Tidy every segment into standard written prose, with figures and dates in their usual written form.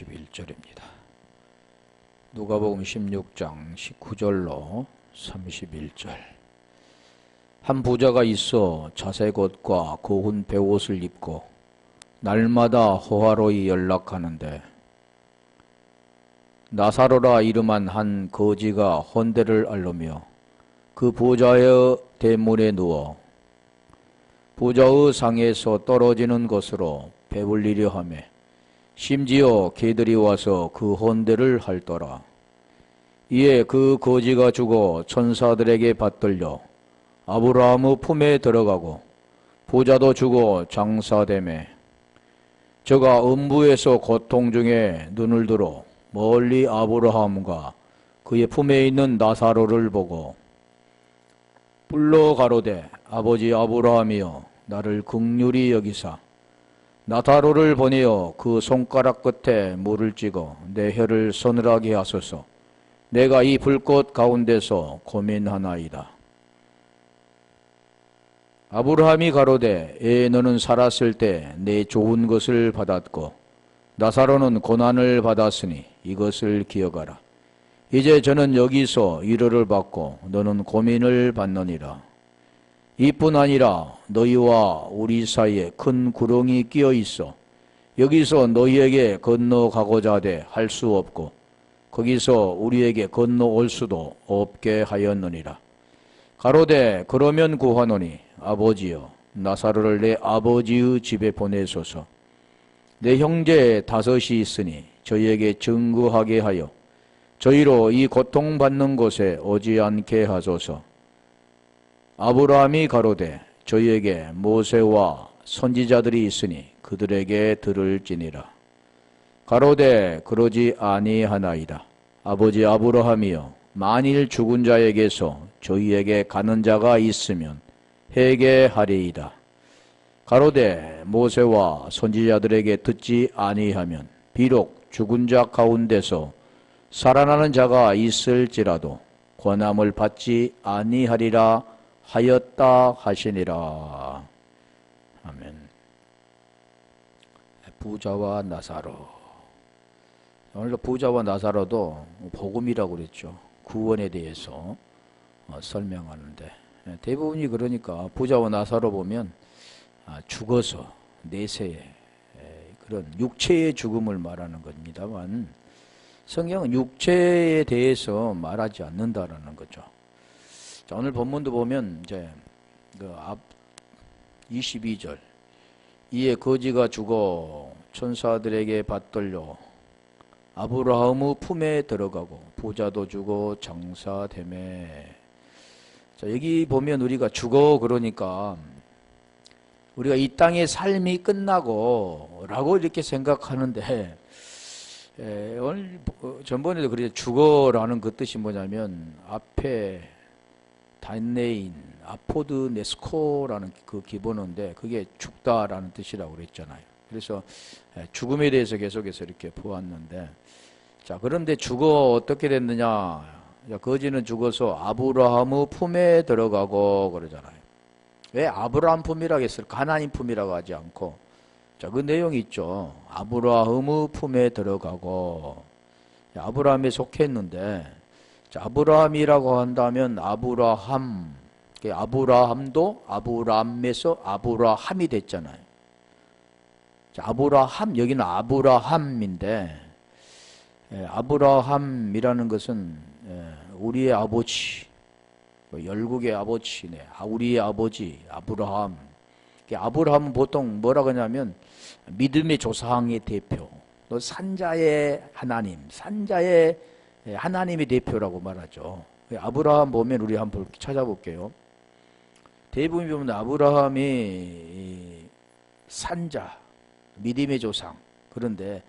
31절입니다. 누가복음 16장 19절로 31절. 한 부자가 있어 자색옷과 고운 베옷을 입고 날마다 호화로이 연락하는데 나사로라 이름한 한 거지가 헌대를 앓으며 그 부자의 대문에 누워 부자의 상에서 떨어지는 것으로 배불리려 하며 심지어 개들이 와서 그 헌대를 핥더라. 이에 그 거지가 죽어 천사들에게 받들려 아브라함의 품에 들어가고 부자도 죽어 장사되매 저가 음부에서 고통 중에 눈을 들어 멀리 아브라함과 그의 품에 있는 나사로를 보고 불러 가로되 아버지 아브라함이여 나를 긍휼히 여기사 나사로를 보내어 그 손가락 끝에 물을 찍어 내 혀를 서늘하게 하소서. 내가 이 불꽃 가운데서 고민하나이다. 아브라함이 가로되 너는 살았을 때 내 좋은 것을 받았고 나사로는 고난을 받았으니 이것을 기억하라. 이제 저는 여기서 위로를 받고 너는 고민을 받느니라. 이뿐 아니라 너희와 우리 사이에 큰 구렁이 끼어 있어 여기서 너희에게 건너가고자 하되 할 수 없고 거기서 우리에게 건너올 수도 없게 하였느니라. 가로되 그러면 구하노니 아버지여 나사로를 내 아버지의 집에 보내소서. 내 형제 5이 있으니 저희에게 증거하게 하여 저희로 이 고통받는 곳에 오지 않게 하소서. 아브라함이 가로되 저희에게 모세와 선지자들이 있으니 그들에게 들을지니라. 가로되 그러지 아니하나이다. 아버지 아브라함이여 만일 죽은 자에게서 저희에게 가는 자가 있으면 회개하리이다. 가로되 모세와 선지자들에게 듣지 아니하면 비록 죽은 자 가운데서 살아나는 자가 있을지라도 권함을 받지 아니하리라 하였다 하시니라. 아멘. 부자와 나사로. 오늘 부자와 나사로도 복음이라고 그랬죠. 구원에 대해서 설명하는데 대부분이 그러니까 부자와 나사로 보면 죽어서 내세에 그런 육체의 죽음을 말하는 겁니다만 성경은 육체에 대해서 말하지 않는다라는 거죠. 자, 오늘 본문도 보면 이제 그 앞 22절 이에 거지가 죽어 천사들에게 받들려 아브라함의 품에 들어가고 부자도 죽어 장사되매. 자, 여기 보면 우리가 죽어 그러니까 우리가 이 땅의 삶이 끝나고 라고 이렇게 생각하는데 오늘 전번에도 그랬죠. 죽어라는 그 뜻이 뭐냐면 앞에 다네인 아포드 네스코라는 그 기본어인데 그게 죽다라는 뜻이라고 그랬잖아요. 그래서 죽음에 대해서 계속해서 이렇게 보았는데 자 그런데 죽어 어떻게 됐느냐. 거지는 죽어서 아브라함의 품에 들어가고 그러잖아요. 왜 아브라함 품이라고 했을까? 하나님 품이라고 하지 않고 자, 그 내용이 있죠. 아브라함의 품에 들어가고 아브라함에 속했는데 자, 아브라함이라고 한다면 아브라함 아브라함도 아브라함에서 아브라함이 됐잖아요. 자, 아브라함 여기는 아브라함인데 아브라함이라는 것은 우리의 아버지 열국의 아버지네. 우리의 아버지 아브라함. 아브라함은 보통 뭐라고 하냐면 믿음의 조상의 대표, 또 산자의 하나님, 산자의 하나님의 대표라고 말하죠. 아브라함 보면 우리 한번 찾아볼게요. 대부분 보면 아브라함이 산자, 믿음의 조상. 그런데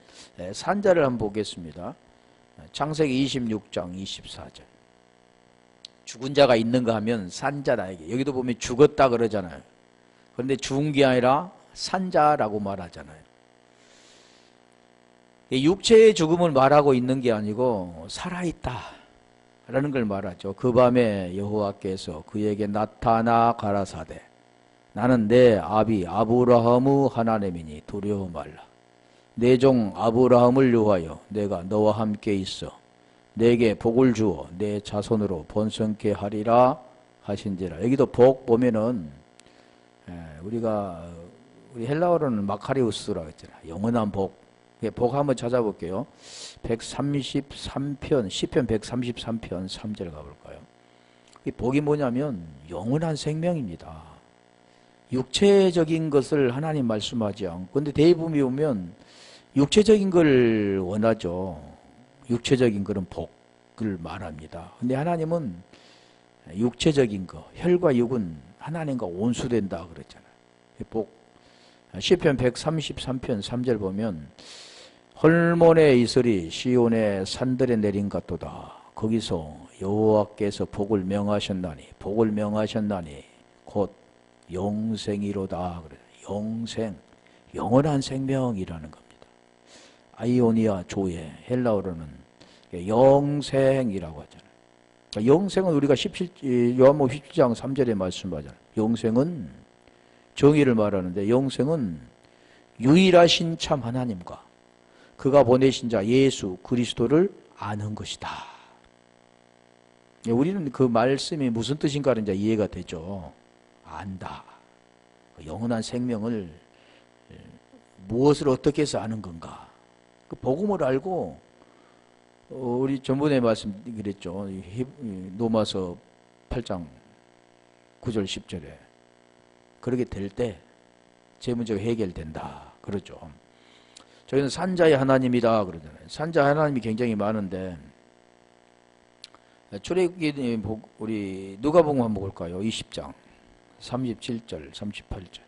산자를 한번 보겠습니다. 창세기 26장 24절. 죽은 자가 있는가 하면 산자다. 여기도 보면 죽었다 그러잖아요. 그런데 죽은 게 아니라 산자라고 말하잖아요. 육체의 죽음을 말하고 있는 게 아니고 살아있다 라는 걸 말하죠. 그 밤에 여호와께서 그에게 나타나 가라사대 나는 내 아비 아브라함의 하나님이니 두려워 말라. 내 종 아브라함을 위하여 내가 너와 함께 있어 내게 복을 주어 내 자손으로 번성케 하리라 하신지라. 여기도 복 보면은 우리 헬라어로는 마카리우스라고 했잖아요. 영원한 복. 복 한번 찾아볼게요. 133편 시편 133편 3절 가볼까요? 이 복이 뭐냐면 영원한 생명입니다. 육체적인 것을 하나님 말씀하지 않고, 근데 대부분이 보면 육체적인 걸 원하죠. 육체적인 것은 복을 말합니다. 근데 하나님은 육체적인 거, 혈과 육은 하나님과 온수된다 그랬잖아요. 복. 시편 133편 3절 보면 헐몬의 이슬이 시온의 산들에 내린 같도다. 거기서 여호와께서 복을 명하셨나니 곧 영생이로다. 그래. 영생, 영원한 생명이라는 겁니다. 아이오니아 조예, 헬라어로는 영생이라고 하잖아요. 그러니까 영생은 우리가 요한복음 17장 3절에 말씀하잖아요. 영생은 정의를 말하는데, 영생은 유일하신 참 하나님과 그가 보내신 자 예수 그리스도를 아는 것이다. 우리는 그 말씀이 무슨 뜻인가는 이제 이해가 되죠. 안다. 영원한 생명을 무엇을 어떻게 해서 아는 건가. 그 복음을 알고, 우리 전번에 말씀드렸죠. 로마서 8장 9절 10절에 그렇게 될 때 제 문제가 해결된다 그러죠. 저희는 산자의 하나님이다 그러잖아요. 산자 하나님이 굉장히 많은데, 출애굽기 우리 누가복음 한번 볼까요? 20장 37절 38절.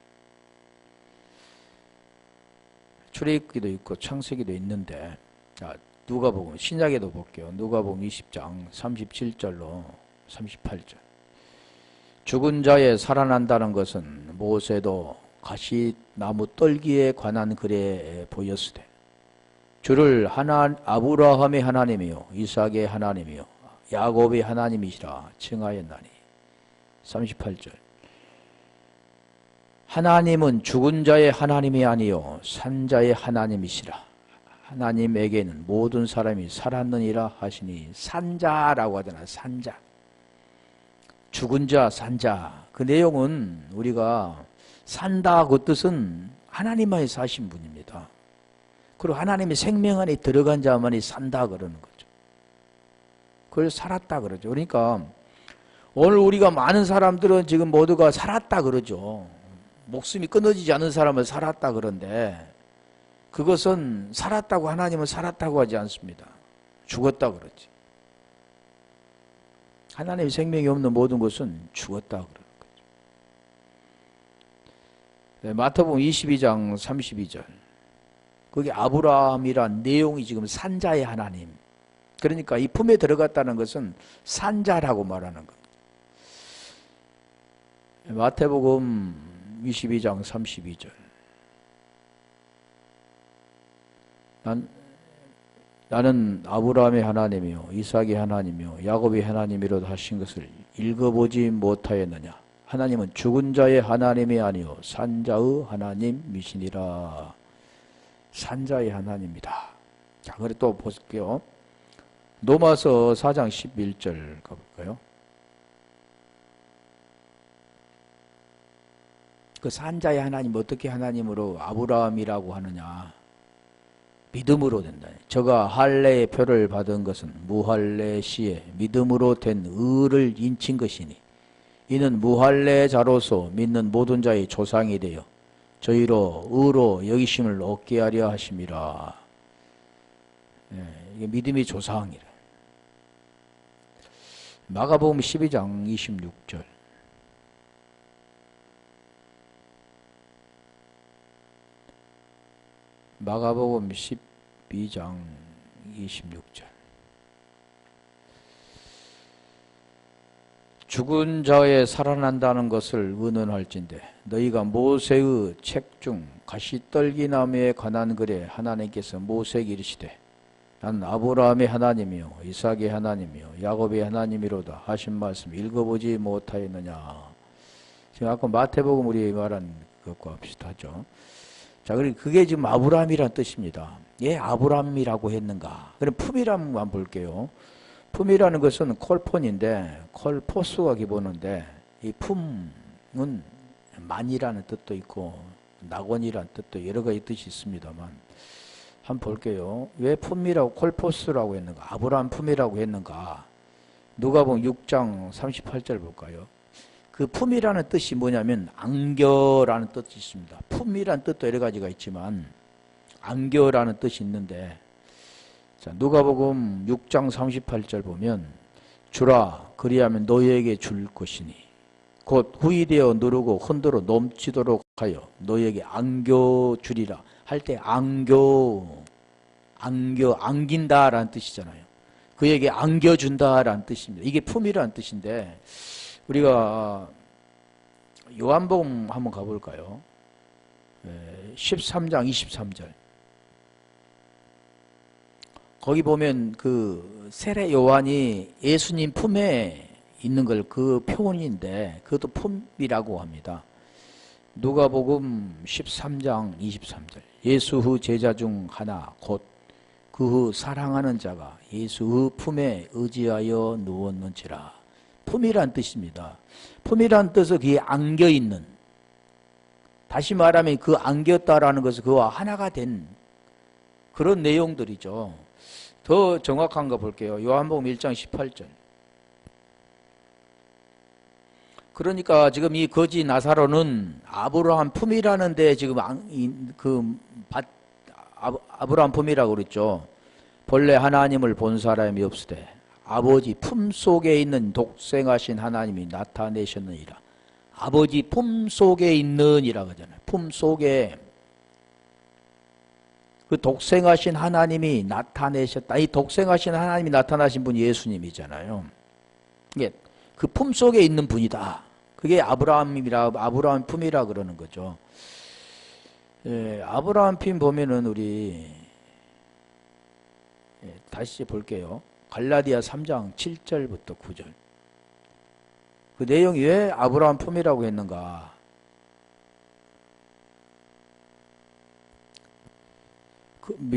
출애굽기도 있고 창세기도 있는데, 자, 누가복음 신약에도 볼게요. 누가복음 20장 37절로 38절. 죽은 자의 살아난다는 것은 모세도 가시나무 떨기에 관한 글에 보였으되 주를 아브라함의 하나님이요 이삭의 하나님이요 야곱의 하나님이시라 칭하였나니. 38절. 하나님은 죽은 자의 하나님이 아니요 산자의 하나님이시라. 하나님에게는 모든 사람이 살았느니라 하시니. 산자라고 하잖아. 산자. 죽은 자, 산자. 그 내용은 우리가 산다 그 뜻은 하나님만이 사신 분입니다. 그리고 하나님의 생명 안에 들어간 자만이 산다 그러는 거죠. 그걸 살았다 그러죠. 그러니까 오늘 우리가 많은 사람들은 지금 모두가 살았다 그러죠. 목숨이 끊어지지 않은 사람은 살았다 그런데, 그것은 살았다고, 하나님은 살았다고 하지 않습니다. 죽었다 그러지. 하나님의 생명이 없는 모든 것은 죽었다 그러는 거죠. 네, 마태복음 22장 32절. 거기 아브라함이란 내용이 지금 산자의 하나님. 그러니까 이 품에 들어갔다는 것은 산자라고 말하는 겁니다. 마태복음 22장 32절. 나는 아브라함의 하나님이요 이삭의 하나님이요 야곱의 하나님이로다 하신 것을 읽어보지 못하였느냐. 하나님은 죽은 자의 하나님이 아니요 산자의 하나님이시니라. 산자의 하나님이다. 자, 그래 또 볼게요. 로마서 4장 11절 가볼까요? 그 산자의 하나님 어떻게 하나님으로 아브라함이라고 하느냐. 믿음으로 된다. 저가 할례의 표를 받은 것은 무할례 시에 믿음으로 된 의를 인친 것이니 이는 무할례 자로서 믿는 모든 자의 조상이 되어 저희로 의로 여기심을 얻게 하려 하심이라. 이게 믿음의 조상이라. 마가복음 12장 26절. 마가복음 12장 26절. 죽은 자의 살아난다는 것을 의논할진대 너희가 모세의 책 중 가시떨기나무에 관한 글에 하나님께서 모세에게 이르시되 나는 아브라함의 하나님이요 이삭의 하나님이요 야곱의 하나님이로다 하신 말씀 읽어보지 못하였느냐. 지금 아까 마태복음 우리 말한 것과 비슷하죠. 자, 그게 지금 아브라함이란 뜻입니다. 예, 아브라함이라고 했는가? 그럼 품이라만 볼게요. 품이라는 것은 콜폰인데, 콜포스가 기본인데, 이 품은 만이라는 뜻도 있고, 낙원이라는 뜻도 여러 가지 뜻이 있습니다만, 한번 볼게요. 왜 품이라고, 콜포스라고 했는가? 아브라함 품이라고 했는가? 누가복음 6장 38절 볼까요? 그 품이라는 뜻이 뭐냐면 안겨라는 뜻이 있습니다. 품이라는 뜻도 여러 가지가 있지만 안겨라는 뜻이 있는데, 자, 누가복음 6장 38절 보면 주라 그리하면 너희에게 줄 것이니 곧 후이되어 누르고 흔들어 넘치도록 하여 너희에게 안겨 주리라 할 때 안긴다라는 뜻이잖아요. 그에게 안겨준다라는 뜻입니다. 이게 품이라는 뜻인데, 우리가 요한복음 한번 가볼까요? 13장 23절. 거기 보면 그 세례 요한이 예수님 품에 있는 걸 그 표현인데 그것도 품이라고 합니다. 누가복음 13장 23절. 예수 후 제자 중 하나 곧 그 후 사랑하는 자가 예수의 품에 의지하여 누웠는지라. 품이란 뜻입니다. 품이란 뜻은 그게 안겨있는, 다시 말하면 그 안겼다라는 것은 그와 하나가 된 그런 내용들이죠. 더 정확한 거 볼게요. 요한복음 1장 18절. 그러니까 지금 이 거지 나사로는 아브라함 품이라는 데 지금 아브라함 품이라고 그랬죠. 본래 하나님을 본 사람이 없으되 아버지 품 속에 있는 독생하신 하나님이 나타내셨느니라. 아버지 품 속에 있는이라고 하잖아요. 품 속에 그 독생하신 하나님이 나타내셨다. 이 독생하신 하나님이 나타나신 분이 예수님이잖아요. 이게 그 품 속에 있는 분이다. 그게 아브라함 품이라 그러는 거죠. 예, 아브라함 품 보면은 우리 다시 볼게요. 갈라디아 3장 7절부터 9절. 그 내용이 왜 아브라함 품이라고 했는가?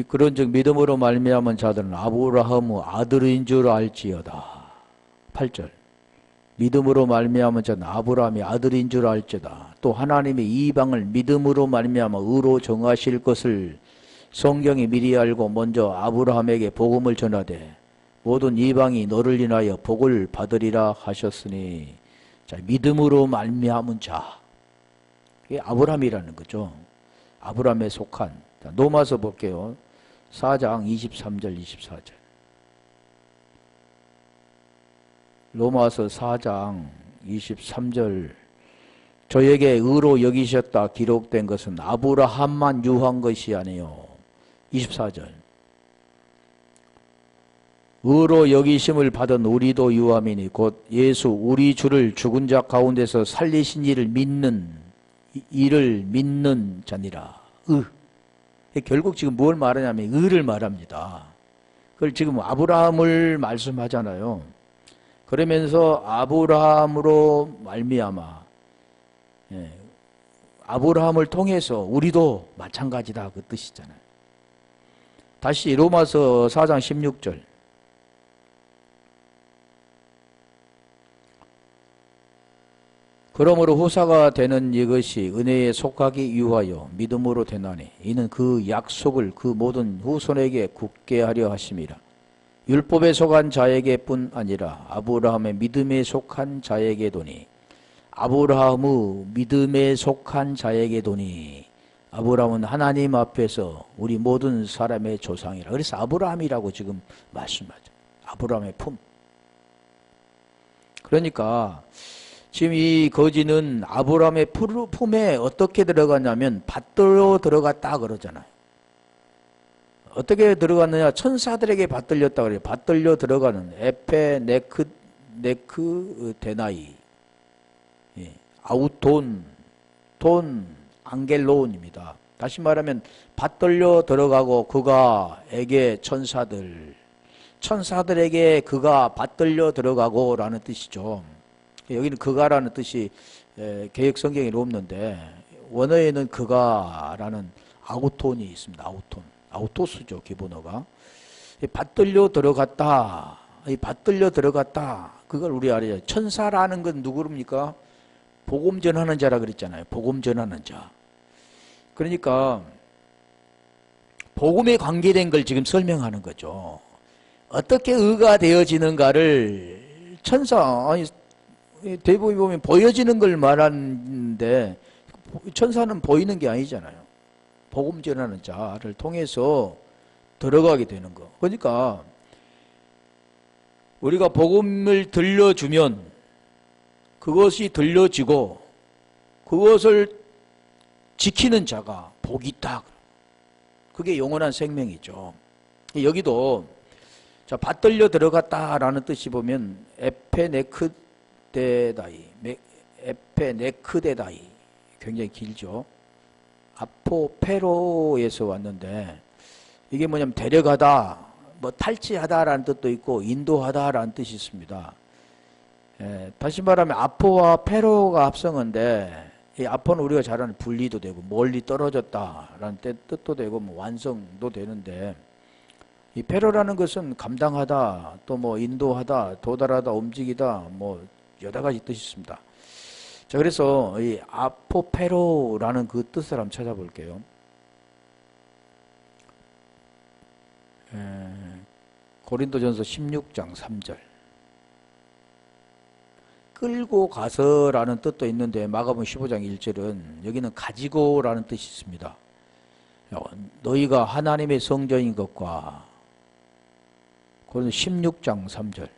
그런즉 믿음으로 말미암은 자들은 아브라함의 아들인 줄 알지어다. 8절. 믿음으로 말미암은 자는 아브라함이 아들인 줄 알지어다. 또 하나님이 이방을 믿음으로 말미암아 의로 정하실 것을 성경이 미리 알고 먼저 아브라함에게 복음을 전하되 모든 이방이 너를 인하여 복을 받으리라 하셨으니, 자, 믿음으로 말미암은 자, 이게 아브라함이라는 거죠. 아브라함에 속한. 자, 로마서 볼게요. 4장 23절 24절. 로마서 4장 23절. 저에게 의로 여기셨다 기록된 것은 아브라함만 유한 것이 아니요. 24절. 의로 여기심을 받은 우리도 유함이니 곧 예수 우리 주를 죽은 자 가운데서 살리신 이를 믿는 자니라. 결국 지금 뭘 말하냐면 의를 말합니다. 그걸 지금 아브라함을 말씀하잖아요. 그러면서 아브라함으로 말미암아, 아브라함을 통해서 우리도 마찬가지다 그 뜻이잖아요. 다시 로마서 4장 16절. 그러므로 후사가 되는 이것이 은혜에 속하기 위하여 믿음으로 되나니 이는 그 약속을 그 모든 후손에게 굳게 하려 하심이라. 율법에 속한 자에게뿐 아니라 아브라함의 믿음에 속한 자에게도니. 아브라함의 믿음에 속한 자에게도니. 아브라함은 하나님 앞에서 우리 모든 사람의 조상이라. 그래서 아브라함이라고 지금 말씀하죠. 아브라함의 품. 그러니까 지금 이 거지는 아브라함의 품에 어떻게 들어갔냐면 받들어 들어갔다 그러잖아요. 어떻게 들어갔느냐? 천사들에게 받들렸다 그래요. 받들려 들어가는 에페네크 데나이, 아우톤, 안겔론입니다. 다시 말하면 받들려 들어가고 그가에게 천사들에게 그가 받들려 들어가고 라는 뜻이죠. 여기는 그가라는 뜻이 개역 성경에 없는데 원어에는 그가라는 아우톤이 있습니다. 아우톤. 아우토스죠, 기본어가. 받들려 들어갔다. 받들려 들어갔다. 그걸 우리 알아요. 천사라는 건 누구입니까? 복음 전하는 자라 그랬잖아요. 복음 전하는 자. 그러니까 복음에 관계된 걸 지금 설명하는 거죠. 어떻게 의가 되어지는가를 천사, 아니 대부분 보면 보여지는 걸 말하는데 천사는 보이는 게 아니잖아요. 복음 전하는 자를 통해서 들어가게 되는 거. 그러니까 우리가 복음을 들려주면 그것이 들려지고 그것을 지키는 자가 복이 있다. 그게 영원한 생명이죠. 여기도 자, 받들려 들어갔다라는 뜻이 보면 에페네크데다이 굉장히 길죠. 아포페로에서 왔는데 이게 뭐냐면 데려가다, 뭐 탈취하다라는 뜻도 있고 인도하다라는 뜻이 있습니다. 다시 말하면 아포와 페로가 합성어인데 이 아포는 우리가 잘 아는 분리도 되고 멀리 떨어졌다라는 뜻도 되고 뭐 완성도 되는데 이 페로라는 것은 감당하다, 또 뭐 인도하다, 도달하다, 움직이다, 뭐 여러 가지 뜻이 있습니다. 자, 그래서 이 아포페로라는 그 뜻을 한번 찾아볼게요. 고린도전서 16장 3절. 끌고 가서라는 뜻도 있는데 마가복음 15장 1절은 여기는 가지고라는 뜻이 있습니다. 너희가 하나님의 성전인 것과 고린도 16장 3절.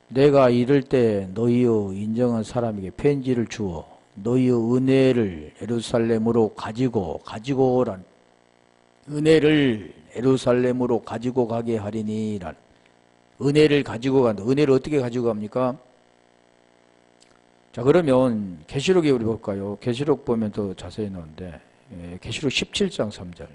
내가 이를 때 너희의 인정한 사람에게 편지를 주어 너희의 은혜를 예루살렘으로 가지고란 은혜를 예루살렘으로 가지고 가게 하리니란. 은혜를 가지고 간다. 은혜를 어떻게 가지고 갑니까? 자, 그러면 계시록에 우리 볼까요? 계시록 보면 더 자세히 나오는데 계시록 17장 3절.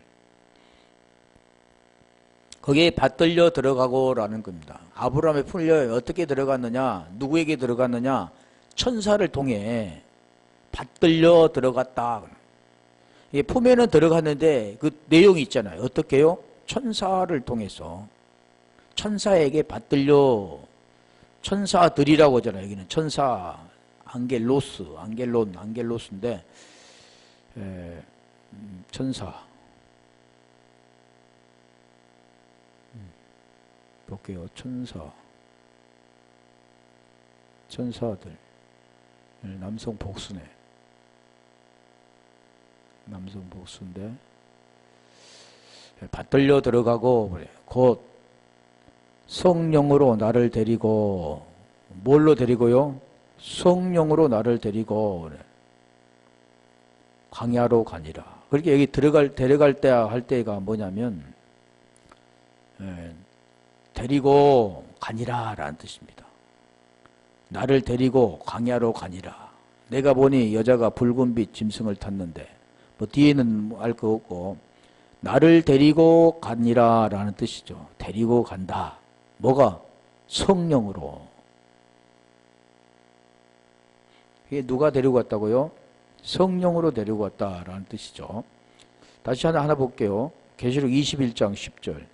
거기에 받들려 들어가고라는 겁니다. 아브라함의 품에 어떻게 들어갔느냐? 누구에게 들어갔느냐? 천사를 통해 받들려 들어갔다. 이게 품에는 들어갔는데 그 내용이 있잖아요. 어떻게요? 천사를 통해서 천사에게 받들려, 천사들이라고 하잖아요. 여기는 천사, 안겔로스인데 천사. 볼게요. 천사들. 남성 복수네. 남성 복수인데 받들려 들어가고 곧 성령으로 나를 데리고, 뭘로 데리고요? 성령으로 나를 데리고 광야로 가니라. 그렇게 여기 데려갈 때 할 때가 뭐냐면 데리고 가니라 라는 뜻입니다. 나를 데리고 광야로 가니라. 내가 보니 여자가 붉은빛 짐승을 탔는데 뭐 뒤에는 알 거 없고 나를 데리고 가니라 라는 뜻이죠. 데리고 간다. 뭐가? 성령으로. 이게 누가 데리고 갔다고요? 성령으로 데리고 갔다라는 뜻이죠. 다시 하나 볼게요. 계시록 21장 10절.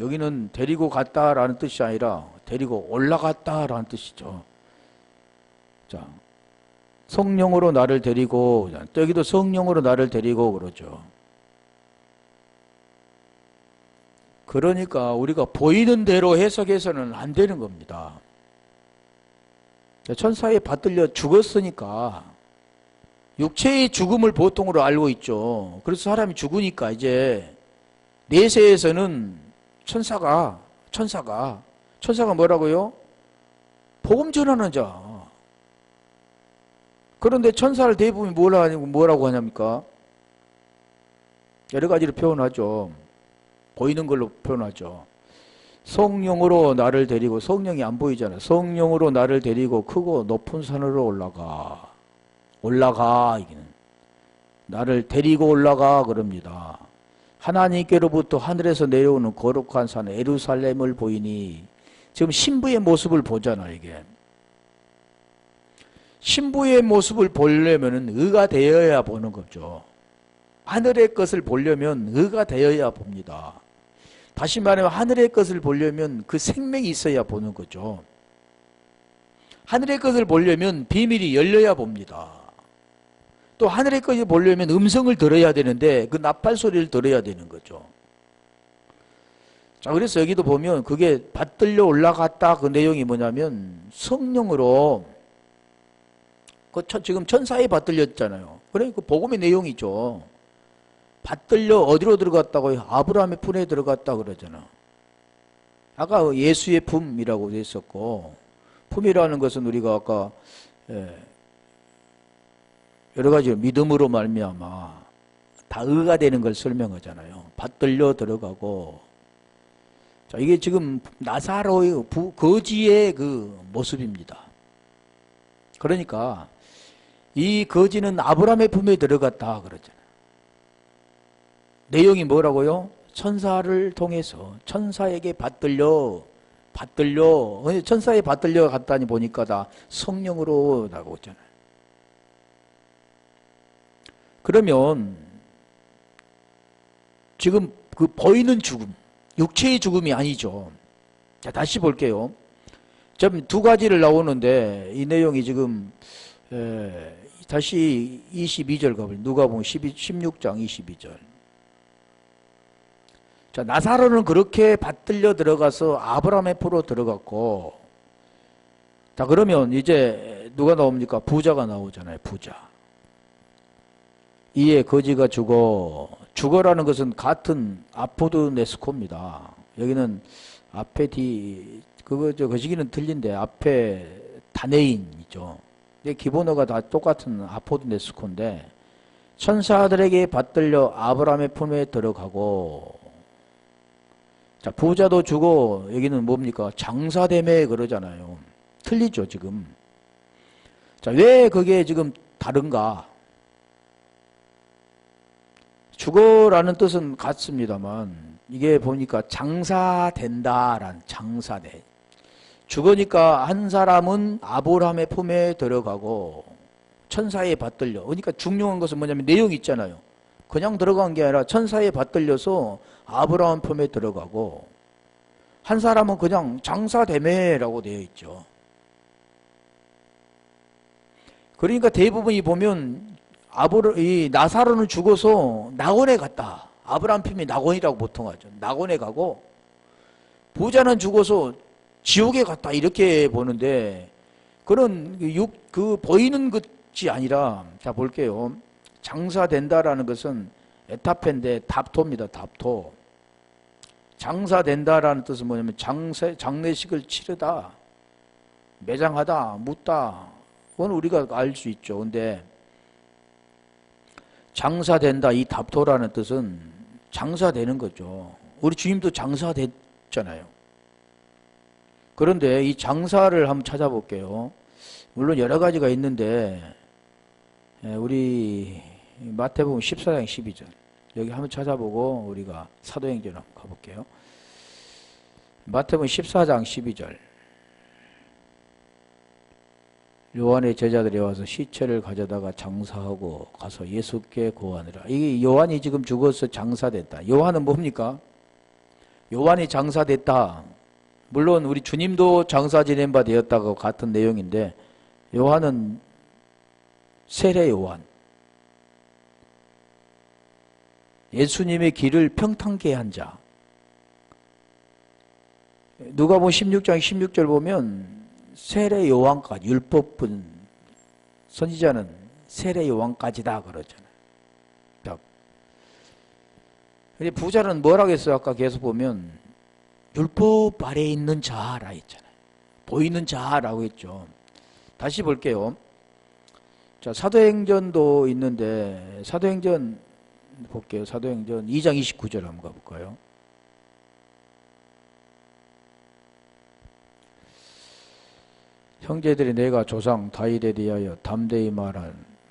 여기는 데리고 갔다라는 뜻이 아니라 데리고 올라갔다라는 뜻이죠. 자, 성령으로 나를 데리고, 여기도 성령으로 나를 데리고 그러죠. 그러니까 우리가 보이는 대로 해석해서는 안 되는 겁니다. 천사에 받들려 죽었으니까 육체의 죽음을 보통으로 알고 있죠. 그래서 사람이 죽으니까 이제 내세에서는 천사가 뭐라고요? 복음 전하는 자. 그런데 천사를 대부분 뭐라고 하냐니까? 여러 가지로 표현하죠. 보이는 걸로 표현하죠. 성령으로 나를 데리고, 성령이 안 보이잖아요. 성령으로 나를 데리고 크고 높은 산으로 올라가 이기는 나를 데리고 올라가 그럽니다. 하나님께로부터 하늘에서 내려오는 거룩한 산 예루살렘을 보이니 지금 신부의 모습을 보잖아, 이게. 신부의 모습을 보려면 의가 되어야 보는 거죠. 하늘의 것을 보려면 의가 되어야 봅니다. 다시 말하면 하늘의 것을 보려면 그 생명이 있어야 보는 거죠. 하늘의 것을 보려면 비밀이 열려야 봅니다. 또 하늘의 것을 보려면 음성을 들어야 되는데 그 나팔 소리를 들어야 되는 거죠. 자, 그래서 여기도 보면 그게 받들려 올라갔다 그 내용이 뭐냐면 성령으로 지금 천사에 받들렸잖아요. 그래, 그 복음의 내용이죠. 받들려 어디로 들어갔다고요? 아브라함의 품에 들어갔다 그러잖아. 아까 예수의 품이라고 했었고, 품이라는 것은 우리가 아까 여러 가지 믿음으로 말미암아 다 의가 되는 걸 설명하잖아요. 받들려 들어가고. 자, 이게 지금 나사로의 거지의 그 모습입니다. 그러니까 이 거지는 아브라함의 품에 들어갔다 그러잖아요. 내용이 뭐라고요? 천사를 통해서 천사에게 받들려 천사에 받들려 갔다니 보니까 다 성령으로 나오고 있잖아요. 그러면 지금 그 보이는 죽음, 육체의 죽음이 아니죠. 자, 다시 볼게요. 좀 두 가지를 나오는데 이 내용이 지금 다시 22절 가보죠. 누가복음 16장 22절. 자, 나사로는 그렇게 받들려 들어가서 아브라함의 품으로 들어갔고, 자, 그러면 이제 누가 나옵니까? 부자가 나오잖아요. 부자. 이에 거지가 죽어라는 것은 같은 아포드네스코입니다. 여기는 앞에 거시기는 틀린데 앞에 다네인이죠. 근데 기본어가 다 똑같은 아포드네스코인데 천사들에게 받들려 아브라함의 품에 들어가고, 자, 부자도 주고 여기는 뭡니까? 장사되매 그러잖아요. 틀리죠, 지금. 자, 왜 그게 지금 다른가? 죽어라는 뜻은 같습니다만 이게 보니까 장사된다라는 장사돼. 죽으니까 한 사람은 아브라함의 품에 들어가고 천사에 받들려. 그러니까 중요한 것은 뭐냐면 내용이 있잖아요. 그냥 들어간 게 아니라 천사에 받들려서 아브라함 품에 들어가고, 한 사람은 그냥 장사되매라고 되어 있죠. 그러니까 대부분이 보면 이 나사로는 죽어서 낙원에 갔다. 아브라함 품이 낙원이라고 보통 하죠. 낙원에 가고, 부자는 죽어서 지옥에 갔다 이렇게 보는데, 그런 그 보이는 것이 아니라, 자 볼게요. 장사된다라는 것은 에타페인데 답토입니다. 답토. 장사된다라는 뜻은 뭐냐면 장례식을 치르다, 매장하다, 묻다. 그건 우리가 알 수 있죠. 근데 장사된다, 이 답토라는 뜻은 장사되는 거죠. 우리 주님도 장사됐잖아요. 그런데 이 장사를 한번 찾아볼게요. 물론 여러 가지가 있는데 우리 마태복음 14장 12절 여기 한번 찾아보고 우리가 사도행전 한번 가볼게요. 마태복음 14장 12절. 요한의 제자들이 와서 시체를 가져다가 장사하고 가서 예수께 고하니라. 이게 요한이 지금 죽어서 장사됐다. 요한은 뭡니까? 요한이 장사됐다. 물론 우리 주님도 장사 지낸 바 되었다고 같은 내용인데, 요한은 세례 요한. 예수님의 길을 평탄케 한 자. 누가복음 16장 16절 보면 세례 요한까지, 율법은 선지자는 세례 요한까지다 그러잖아요. 근데 부자는 뭐라고 했어요? 아까 계속 보면 율법 아래에 있는 자라 했잖아요. 보이는 자라고 했죠. 다시 볼게요. 자, 사도행전도 있는데 사도행전 볼게요. 사도행전 2장 29절 한번 가볼까요? 형제들이 내가 조상 다윗에 대하여 담대히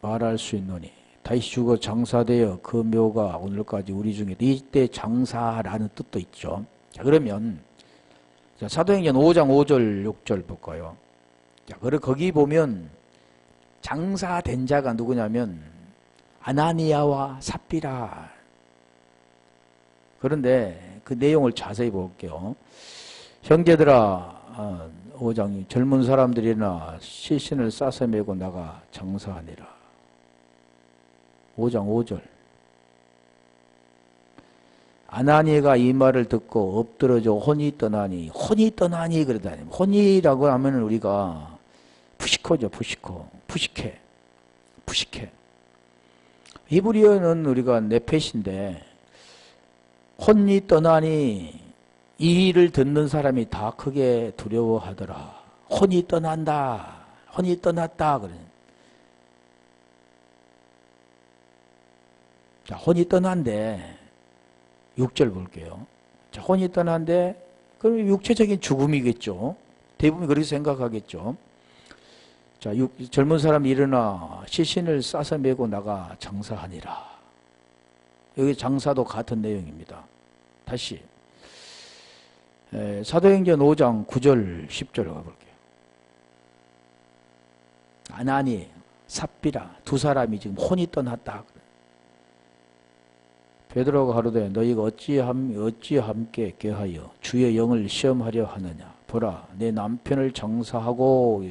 말할 수 있노니 다윗이 죽어 장사되어 그 묘가 오늘까지 우리 중에 이때 장사라는 뜻도 있죠. 자, 그러면 자, 사도행전 5장 5절 6절 볼까요? 자, 거기 보면 장사된 자가 누구냐면 아나니아와 삽비라. 그런데 그 내용을 자세히 볼게요. 형제들아, 5장이 젊은 사람들이나 시신을 싸서 메고 나가 장사하니라. 5장 5절. 아나니아가 이 말을 듣고 엎드러져 혼이 떠나니 그러다니. 혼이라고 하면 우리가 푸시코죠, 푸시케. 히브리어는 우리가 네펫인데 혼이 떠나니 이 일을 듣는 사람이 다 크게 두려워하더라. 혼이 떠났다. 그래. 자, 혼이 떠난데 6절 볼게요. 자, 혼이 떠난데 그럼 육체적인 죽음이겠죠. 대부분 그렇게 생각하겠죠. 자, 젊은 사람 일어나 시신을 싸서 메고 나가 장사하니라. 여기 장사도 같은 내용입니다. 다시 사도행전 5장 9절 10절 가볼게요. 아나니, 삽비라 두 사람이 지금 혼이 떠났다. 베드로가 가로되 너희가 어찌 함께 꾀하여 주의 영을 시험하려 하느냐. 보라, 내 남편을 장사하고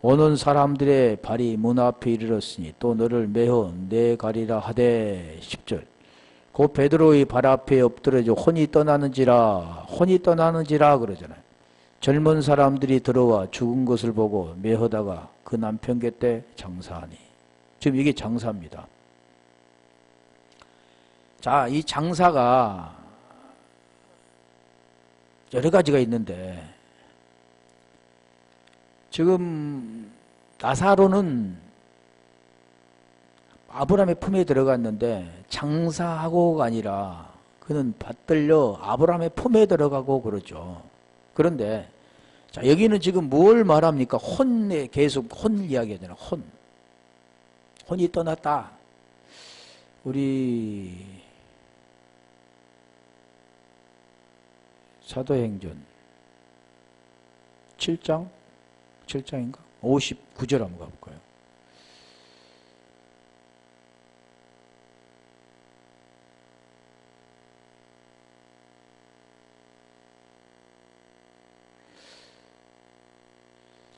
오는 사람들의 발이 문 앞에 이르렀으니 또 너를 매어 내가리라 하되. 10절. 그 베드로의 발 앞에 엎드려져 혼이 떠나는지라 그러잖아요. 젊은 사람들이 들어와 죽은 것을 보고 매하다가 그 남편 곁에 장사하니. 지금 이게 장사입니다. 자, 이 장사가 여러 가지가 있는데 지금 나사로는 아브라함의 품에 들어갔는데 장사하고가 아니라 그는 받들려 아브라함의 품에 들어가고 그러죠. 그런데 자, 여기는 지금 뭘 말합니까? 혼에 계속 혼 이야기하잖아. 혼이 떠났다. 우리 사도행전 7장인가? 59절 한번 가볼까요?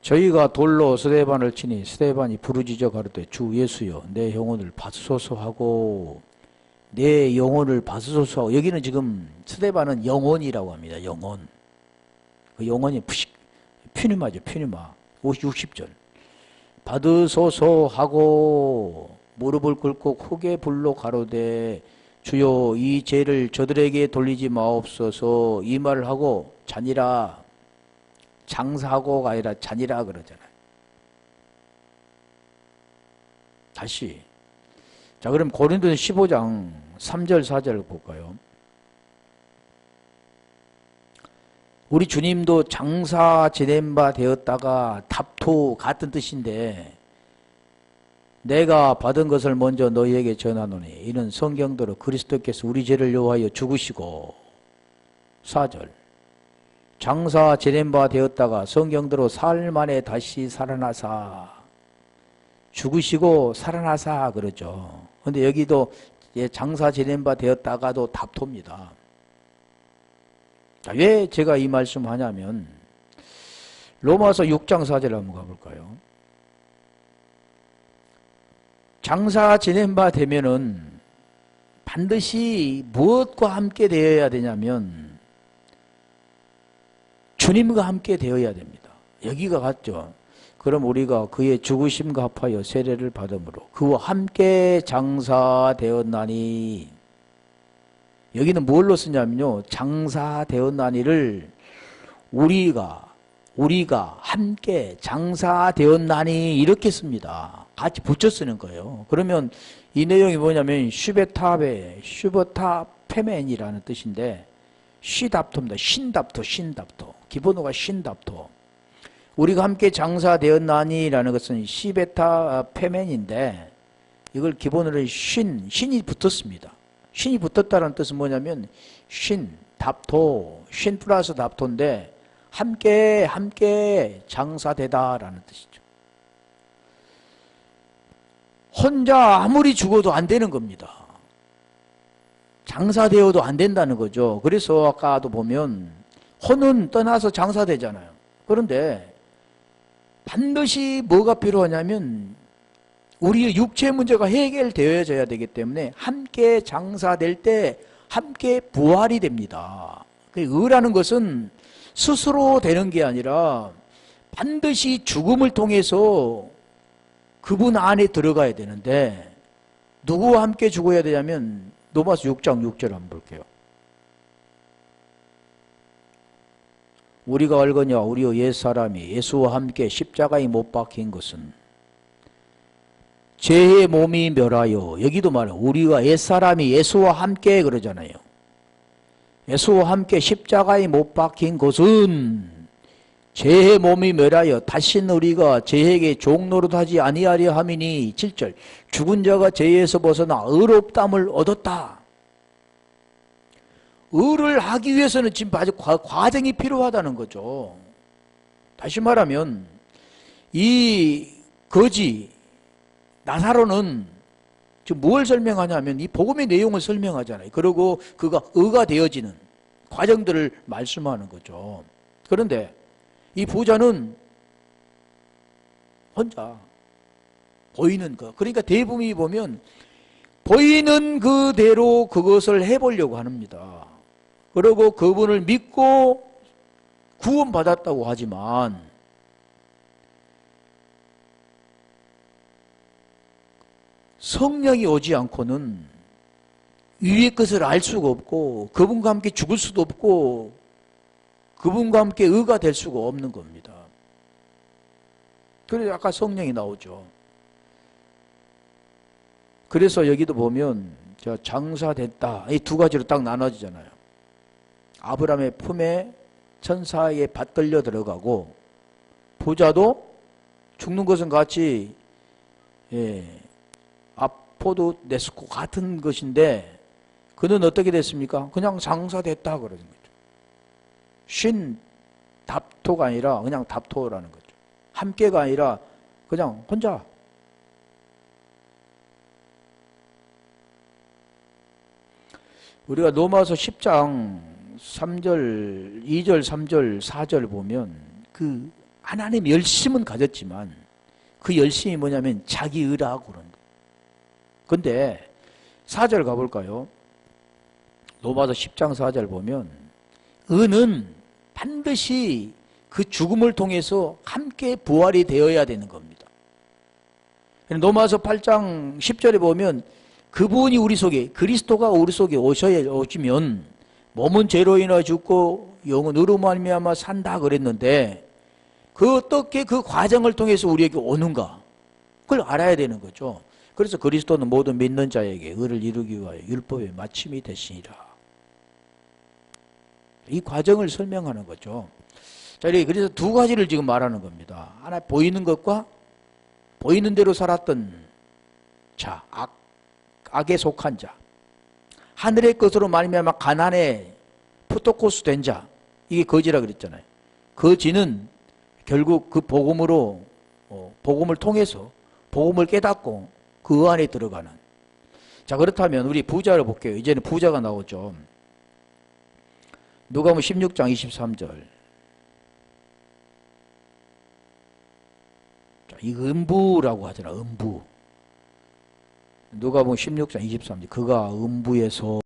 저희가 돌로 스데반을 치니 스데반이 부르짖어 가로되 주 예수여 내 영혼을 받으소서 하고. 내 영혼을 받으소서 하고. 여기는 지금 스데반은 영혼이라고 합니다. 영혼. 그 영혼이 퓨니마죠. 퓨니마. 60절. 받으소서 하고 무릎을 꿇고 크게 불러 가로되 주여 이 죄를 저들에게 돌리지 마옵소서. 이 말을 하고 잔이라. 장사하고가 아니라 잔이라 그러잖아요. 다시. 자, 그럼 고린도전 15장 3절 4절 볼까요? 우리 주님도 장사 지낸 바 되었다가 답토 같은 뜻인데 내가 받은 것을 먼저 너희에게 전하노니 이는 성경대로 그리스도께서 우리 죄를 위하여 죽으시고. 4절. 장사 지낸 바 되었다가 성경대로 사흘 만에 다시 살아나사. 죽으시고 살아나사 그러죠. 근데 여기도 장사 지낸 바 되었다가도 답토입니다. 자, 왜 제가 이 말씀 하냐면 로마서 6장 4절 한번 가볼까요? 장사 지낸 바 되면은 반드시 무엇과 함께 되어야 되냐면 주님과 함께 되어야 됩니다. 여기가 같죠. 그럼 우리가 그의 죽으심과 합하여 세례를 받음으로 그와 함께 장사되었나니. 여기는 뭘로 쓰냐면요. 장사되었나니를 우리가 함께 장사되었나니 이렇게 씁니다. 같이 붙여 쓰는 거예요. 그러면 이 내용이 뭐냐면 슈버타 페멘이라는 뜻인데 시답토입니다. 신답토. 기본어가 신답토. 우리가 함께 장사되었나니라는 것은 시베타 페멘인데 이걸 기본으로 신이 붙었습니다. 신이 붙었다는 뜻은 뭐냐면 답토, 신 플러스 답토인데 함께 장사되다라는 뜻이죠. 혼자 아무리 죽어도 안 되는 겁니다. 장사되어도 안 된다는 거죠. 그래서 아까도 보면 혼은 떠나서 장사되잖아요. 그런데 반드시 뭐가 필요하냐면 우리의 육체 문제가 해결되어져야 되기 때문에 함께 장사될 때 함께 부활이 됩니다. 의라는 것은 스스로 되는 게 아니라 반드시 죽음을 통해서 그분 안에 들어가야 되는데 누구와 함께 죽어야 되냐면 로마서 6장 6절 한번 볼게요. 우리가 알거냐 우리의 옛사람이 예수와 함께 십자가에 못 박힌 것은 죄의 몸이 멸하여, 여기도 말해요. 우리가 옛사람이 예수와 함께 그러잖아요. 예수와 함께 십자가에 못 박힌 것은 죄의 몸이 멸하여 다시는 우리가 죄에게 종노릇하지 아니하려 함이니. 7절 죽은 자가 죄에서 벗어나 의롭다함을 얻었다. 의를 하기 위해서는 지금 아주 과정이 필요하다는 거죠. 다시 말하면 이 거지 나사로는 지금 뭘 설명하냐면 이 복음의 내용을 설명하잖아요. 그리고 그가 의가 되어지는 과정들을 말씀하는 거죠. 그런데 이 부자는 혼자 보이는 거, 그러니까 대부분이 보면 보이는 그대로 그것을 해보려고 합니다. 그리고 그분을 믿고 구원받았다고 하지만 성령이 오지 않고는 위의 것을 알 수가 없고 그분과 함께 죽을 수도 없고 그분과 함께 의가 될 수가 없는 겁니다. 그래서 아까 성령이 나오죠. 그래서 여기도 보면 장사됐다, 이 두 가지로 딱 나눠지잖아요. 아브라함의 품에 천사에게 받들려 들어가고 부자도 죽는 것은 같이 아포도 네스코 같은 것인데 그는 어떻게 됐습니까? 그냥 장사됐다 그러는 거죠. 신 답토가 아니라 그냥 답토라는 거죠. 함께가 아니라 그냥 혼자. 우리가 로마서 10장 3절, 2절, 3절, 4절 보면 그 하나님 열심은 가졌지만 그 열심이 뭐냐면 자기 의라고 그런 거예요. 근데 4절 가볼까요? 로마서 10장 4절 보면 의는 반드시 그 죽음을 통해서 함께 부활이 되어야 되는 겁니다. 로마서 8장 10절에 보면 그분이 우리 속에, 그리스도가 우리 속에 오시면 몸은 죄로 인하여 죽고 영은 의로 말미암아 산다 그랬는데 그 어떻게 그 과정을 통해서 우리에게 오는가 그걸 알아야 되는 거죠. 그래서 그리스도는 모든 믿는 자에게 의를 이루기 위하여 율법의 마침이 되시니라. 이 과정을 설명하는 거죠. 자, 그래서 두 가지를 지금 말하는 겁니다. 하나 보이는 것과 보이는 대로 살았던 자, 악에 속한 자, 하늘의 것으로 말미암아 가난에 푸토코스 된 자, 이게 거지라 그랬잖아요. 거지는 결국 그 복음으로 복음을 통해서 복음을 깨닫고 그 안에 들어가는. 자, 그렇다면 우리 부자를 볼게요. 이제는 부자가 나오죠. 누가복음 16장 23절. 자, 이 음부라고 하잖아. 음부. 누가복음 16장 23절. 그가 음부에서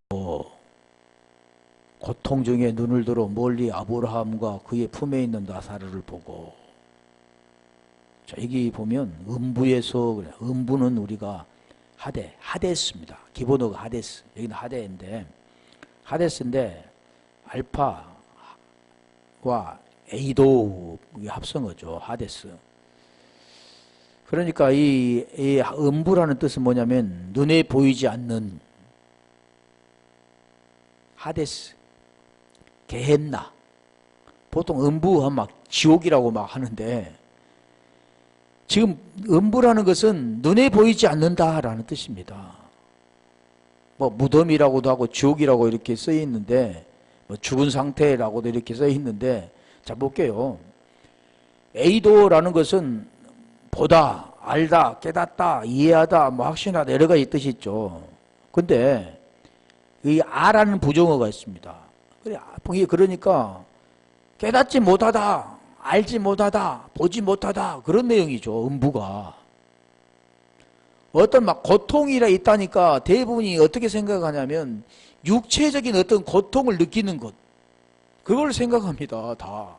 고통 중에 눈을 들어 멀리 아브라함과 그의 품에 있는 나사로를 보고. 자, 여기 보면 음부에서, 음부는 우리가 하데스입니다. 기본어가 하데스. 여기는 하데인데, 하데스인데 알파와 에이도 합성어죠. 하데스. 그러니까 이 음부라는 뜻은 뭐냐면 눈에 보이지 않는 하데스, 게헨나. 보통 음부하면 막 지옥이라고 막 하는데 지금 음부라는 것은 눈에 보이지 않는다라는 뜻입니다. 뭐 무덤이라고도 하고 지옥이라고 이렇게 쓰여 있는데 뭐 죽은 상태라고도 이렇게 써 있는데, 자, 볼게요. 에이도라는 것은 보다, 알다, 깨닫다, 이해하다, 뭐 확신하다, 여러 가지 뜻이 있죠. 근데 이 아라는 부정어가 있습니다. 그러니까 깨닫지 못하다, 알지 못하다, 보지 못하다, 그런 내용이죠. 음부가. 어떤 막 고통이라 있다니까 대부분이 어떻게 생각하냐면 육체적인 어떤 고통을 느끼는 것, 그걸 생각합니다. 다.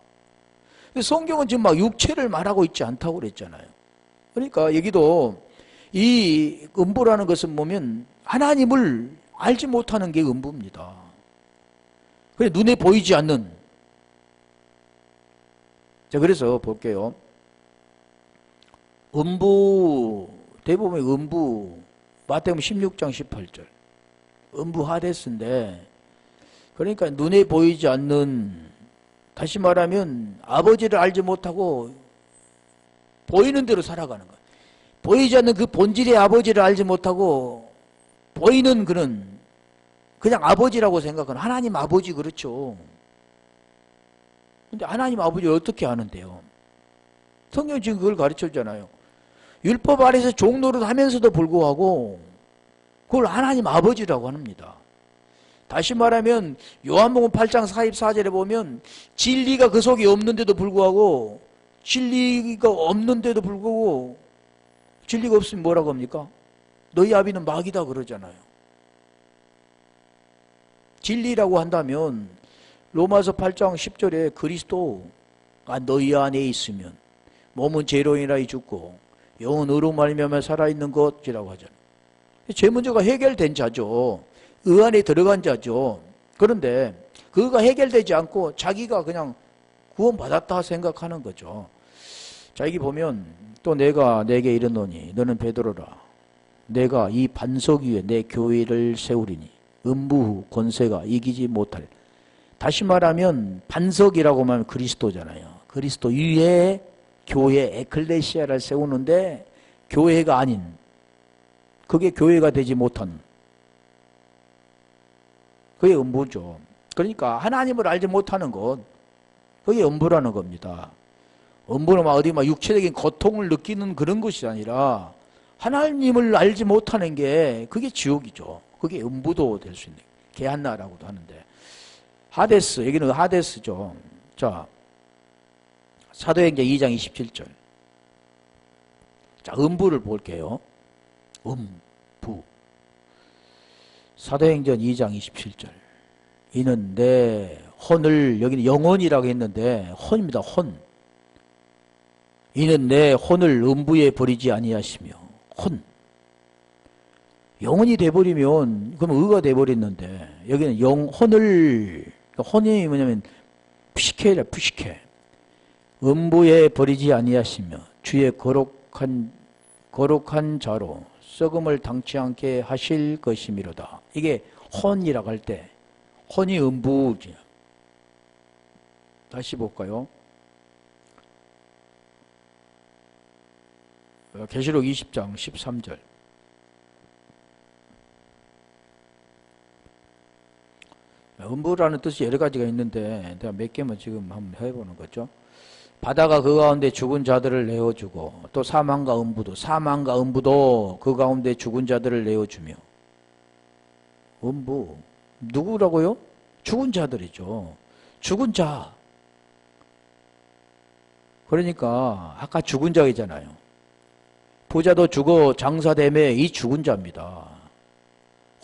성경은 지금 막 육체를 말하고 있지 않다고 그랬잖아요. 그러니까 여기도 이 음부라는 것은 보면 하나님을 알지 못하는 게 음부입니다. 그래, 눈에 보이지 않는. 자, 그래서 볼게요. 음부, 대부분 음부, 마태복음 16장 18절. 음부 하데스인데, 그러니까 눈에 보이지 않는, 다시 말하면 아버지를 알지 못하고 보이는 대로 살아가는 거예요. 보이지 않는 그 본질의 아버지를 알지 못하고 보이는 그냥 아버지라고 생각하는 하나님 아버지, 그렇죠. 근데 하나님 아버지를 어떻게 아는데요? 성경 지금 그걸 가르쳐주잖아요. 율법 아래서 종노릇 하면서도 불구하고 그걸 하나님 아버지라고 합니다. 다시 말하면 요한복음 8장 44절에 보면 진리가 그 속에 없는데도 불구하고 진리가 없으면 뭐라고 합니까? 너희 아비는 마귀다 그러잖아요. 진리라고 한다면 로마서 8장 10절에 그리스도가 너희 안에 있으면 몸은 죄로 인하여 죽고 영은 의로 말미암아 살아있는 것이라고 하잖아요. 죄 문제가 해결된 자죠. 의 안에 들어간 자죠. 그런데 그거가 해결되지 않고 자기가 그냥 구원받았다 생각하는 거죠. 자, 여기 보면 또 내가 내게 이르노니 너는 베드로라. 내가 이 반석 위에 내 교회를 세우리니 음부 권세가 이기지 못할. 다시 말하면 반석이라고 하면 그리스도잖아요. 그리스도 위에 교회 에클레시아를 세우는데 교회가 아닌, 그게 교회가 되지 못한, 그게 음부죠. 그러니까 하나님을 알지 못하는 것, 그게 음부라는 겁니다. 음부는 막 어디 막 육체적인 고통을 느끼는 그런 것이 아니라 하나님을 알지 못하는 게 그게 지옥이죠. 그게 음부도 될 수 있는, 게한나라고도 하는데. 하데스, 여기는 하데스죠. 자, 사도행전 2장 27절. 자, 음부를 볼게요. 음부. 사도행전 2장 27절. 이는 내 혼을, 여기는 영혼이라고 했는데 혼입니다. 혼. 이는 내 혼을 음부에 버리지 아니하시며. 혼. 영혼이 돼버리면 그럼 의가 돼버렸는데 여기는 혼을, 혼이 뭐냐면 푸시케라, 푸시케. 음부에 버리지 아니하시며 주의 거룩한 자로 썩음을 당치 않게 하실 것이미로다. 이게 혼이라고 할 때 혼이 음부지. 다시 볼까요? 계시록 20장 13절. 음부라는 뜻이 여러 가지가 있는데 내가 몇 개만 지금 한번 해보는 거죠. 바다가 그 가운데 죽은 자들을 내어주고, 또 사망과 음부도 그 가운데 죽은 자들을 내어주며. 음부 누구라고요? 죽은 자들이죠. 죽은 자. 그러니까 아까 죽은 자이잖아요. 부자도 죽어 장사되매 이 죽은 자입니다.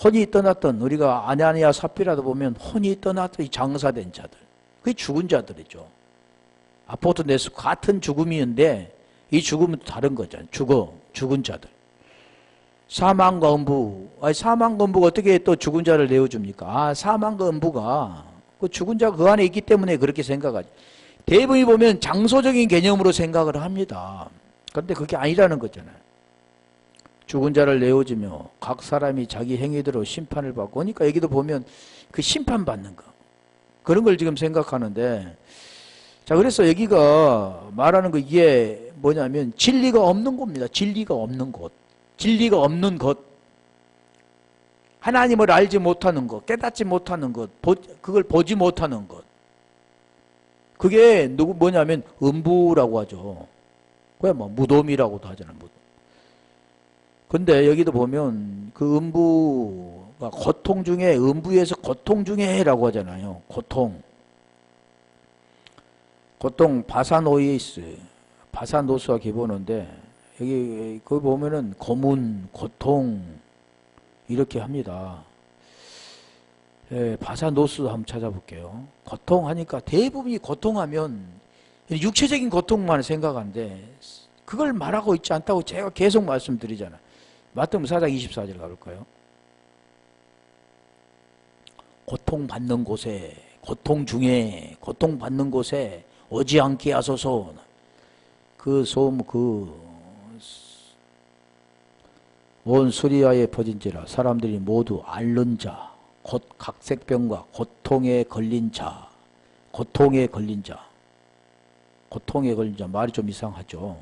혼이 떠났던, 우리가 아나니아 삽비라도 보면 혼이 떠났던 이 장사된 자들, 그게 죽은 자들이죠. 아포토네스 같은 죽음이었는데 이 죽음은 다른 거잖아요. 죽은 자들. 사망과 음부. 사망과 음부가 어떻게 또 죽은 자를 내어줍니까? 사망과 음부가 그 죽은 자가 그 안에 있기 때문에 그렇게 생각하죠. 대부분이 보면 장소적인 개념으로 생각을 합니다. 그런데 그게 아니라는 거잖아요. 죽은 자를 내어주며 각 사람이 자기 행위대로 심판을 받고, 그러니까 여기도 보면 그 심판받는 거, 그런 걸 지금 생각하는데, 자, 그래서 여기가 말하는 거, 이게 뭐냐면 진리가 없는 곳입니다. 진리가 없는 곳. 진리가 없는 것. 하나님을 알지 못하는 것, 깨닫지 못하는 것, 그걸 보지 못하는 것. 그게 뭐냐면 음부라고 하죠. 그냥 뭐 무덤이라고도 하잖아요. 무덤. 근데 여기도 보면 그 음부가 고통 중에, 음부에서 고통 중에라고 하잖아요. 고통. 바사노이스, 바사노스와 기본어인데 여기 거기 보면은 고문, 고통 이렇게 합니다. 예, 바사노스도 한번 찾아볼게요. 고통하니까 대부분이 고통하면 육체적인 고통만 생각하는데 그걸 말하고 있지 않다고 제가 계속 말씀드리잖아요. 마태복음 4장 24절 가볼까요? 고통받는 곳에, 고통 중에, 고통받는 곳에 오지 않게 하소서. 그 소음, 온 수리아에 퍼진지라 사람들이 모두 앓는 자, 곧 각색병과 고통에 걸린 자, 고통에 걸린 자, 말이 좀 이상하죠.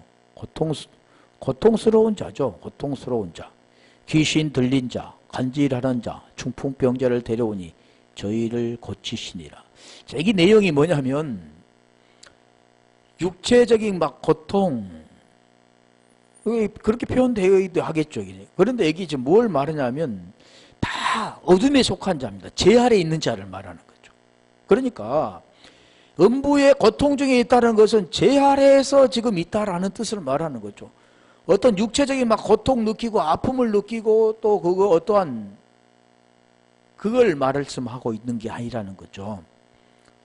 고통스러운 자죠. 고통스러운 자, 귀신 들린 자, 간질하는 자, 중풍병자를 데려오니 저희를 고치시니라. 자, 이 내용이 뭐냐면 육체적인 막 고통, 그렇게 표현되어 하겠죠. 그런데 여기 지금 뭘 말하냐면 다 어둠에 속한 자입니다. 제 아래 있는 자를 말하는 거죠. 그러니까 음부의 고통 중에 있다는 것은 제 아래에서 지금 있다라는 뜻을 말하는 거죠. 어떤 육체적인 막 고통 느끼고 아픔을 느끼고 또 그거 어떠한 그걸 말씀하고 있는 게 아니라는 거죠.